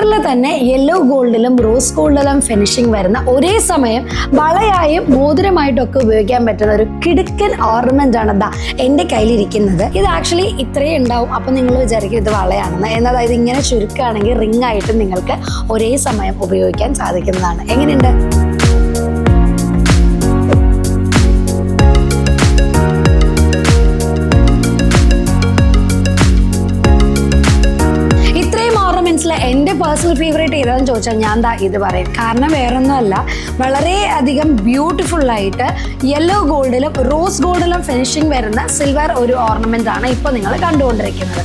സിൽവറിൽ തന്നെ yellow ഗോൾഡിലും rose ഗോൾഡിലും finishing വരുന്ന ഒരേ സമയം വളയായും മോതിരമായിട്ടും ഒക്കെ ഉപയോഗിക്കാൻ പറ്റുന്ന ഒരു കിടുക്കൻ ഓർണമെന്റ് ആണ് ദാ എൻ്റെ കയ്യിലിരിക്കുന്നത്. ഇത് ആക്ച്വലി ഇത്രയും ഉണ്ടാവും. അപ്പം നിങ്ങൾ വിചാരിക്കും ഇത് വളയാണെന്ന്. എന്നാൽ ഇത് ഇങ്ങനെ ചുരുക്കുകയാണെങ്കിൽ റിംഗ് ആയിട്ട് നിങ്ങൾക്ക് ഒരേ സമയം ഉപയോഗിക്കാൻ സാധിക്കുന്നതാണ്. എങ്ങനെയുണ്ട്? എൻ്റെ പേഴ്സണൽ ഫേവറേറ്റ് ഏതാണെന്ന് ചോദിച്ചാൽ ഞാൻ ഇത് പറയും. കാരണം വേറൊന്നുമല്ല, വളരെയധികം ബ്യൂട്ടിഫുള്ളായിട്ട് യെല്ലോ ഗോൾഡിലും റോസ് ഗോൾഡിലും ഫിനിഷിംഗ് വരുന്ന സിൽവർ ഒരു ഓർണമെൻ്റ് ആണ് ഇപ്പോൾ നിങ്ങൾ കണ്ടുകൊണ്ടിരിക്കുന്നത്.